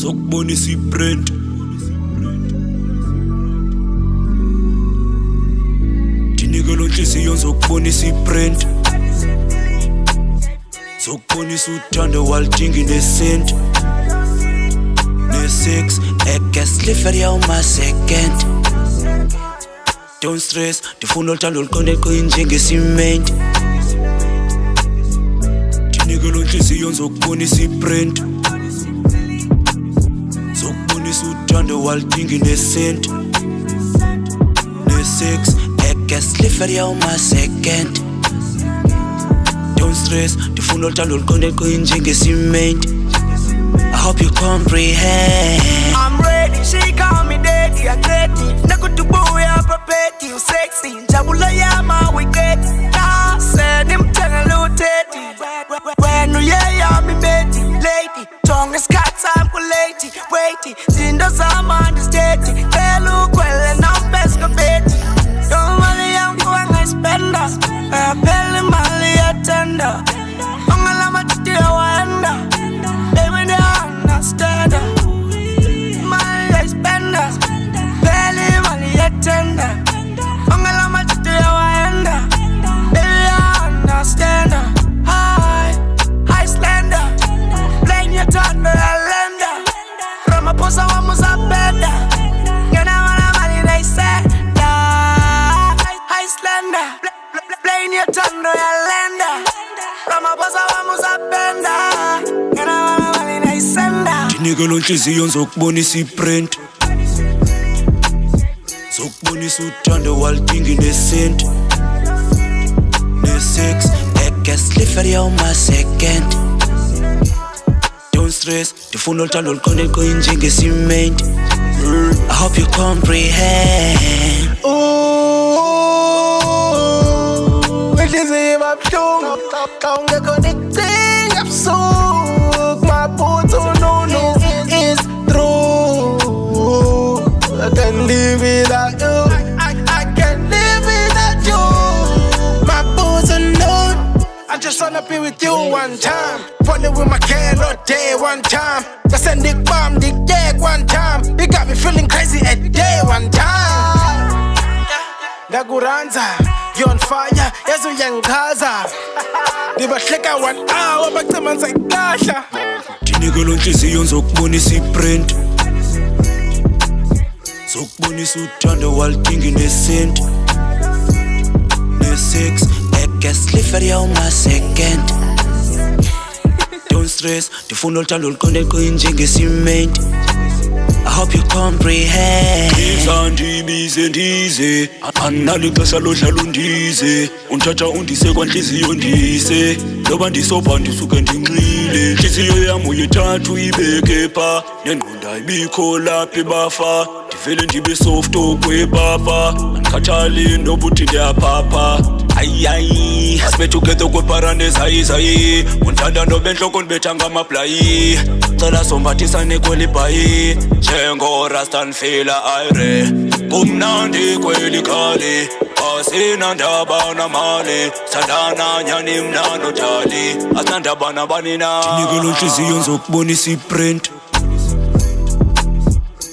Zokubonisa iprent. Ndinikela inhliziyo zokubonisa iprent. Zokubonisa uthando walidingi nesenti ne-sex egesliferya uma-second. Don't stress, ndifuna uthando oluqondeko njengesimenti. Ndinikela inhliziyo zokubonisa iprent. Zokubonisa uthando walidingi nesenti ne-sex egesliferya uma-second. Don't stress, ndifuna uthando oluqondeko njengesimenti. I hope you comprehend. I'm ready, she call me daddy, I get it. Nakutubuya papeti, you sexy. Njabula yama we get it. Send him tell a teddy. When you yeah, me betty, lady. Tongue is cut, I'm lady, waity. Zindo sama is steady. Look well and I'm best of betty. Don't worry, I'm going to spend us. I pay him money a tender. Ongalama titi a wonder. Baby, they understand. Money spender. Belly money a tender. Ongalama titi a wonder. Baby, I understand. High slender. Playing your thunder a lender. Ramaposa wa muzabenda. Gana wana money they say. High slender. Playing your thunder a lender. Ramaposa wa muzabenda. Gana wana money they senda. Ndinikela inhliziyo zokubonisa iprent. Zokubonisa uthando walidingi nesenti ne-sex egesliferya uma-second. Don't stress, ndifuna uthando oluqondeko njengesimenti. I hope you comprehend. Inhliziyo ibuhlungu kawungekho nikucinga ebusuku. Maphutha no is true. I can't live without you. I can't live without you. Maphutha no. I just wanna be with you one time. Falling with my can all day one time. Just a dick bomb, dick deck one time. You got me feeling crazy at day one time. Ndakuranza, you on fire, yesu yangaza. Ndibahleka 1 hour, bakucima ngisayikahla. Ndinikela inhliziyo zokubonisa iprent. Zokubonisa uthando walidingi nesenti ne-sex egesliferya uma-second. Don't stress, ndifuna uthando oluqondeko njengesimenti. I hope you comprehend. Ndize ndize, analo ixesha lodlala undize. Unthatha undise kwanhliziyo ndise. Ndoba ndisobha ndisuke ndinxile. Inhliziyo yam uyithatha uyibeke pha. Nengqondo ayibikho lapha ibafa. Ndivele ndibe soft okwepapa. Andikhathali noba uthi ndiyaphapha. Ayi, asibethe ukhetho kweparane zayi. Undithanda noba entloko ndibetha ngamabhlayi. Cela sombathisane kweli bhayi. Njengorasta ndifila ayre. Kumnandi kweli khali. Asinandaba namali. Sithandana nyani mna notali. Asinandaba nabani na. Ndinikela inhliziyo zokubonisa iprent.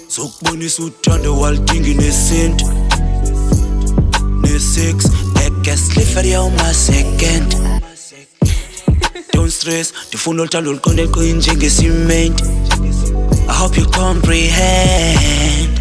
Zokubonisa uthando walidingi nesenti ne-sex egesliferya uma-second. Don't stress, ndifuna uthando oluqondeko njengesimenti. I hope you comprehend.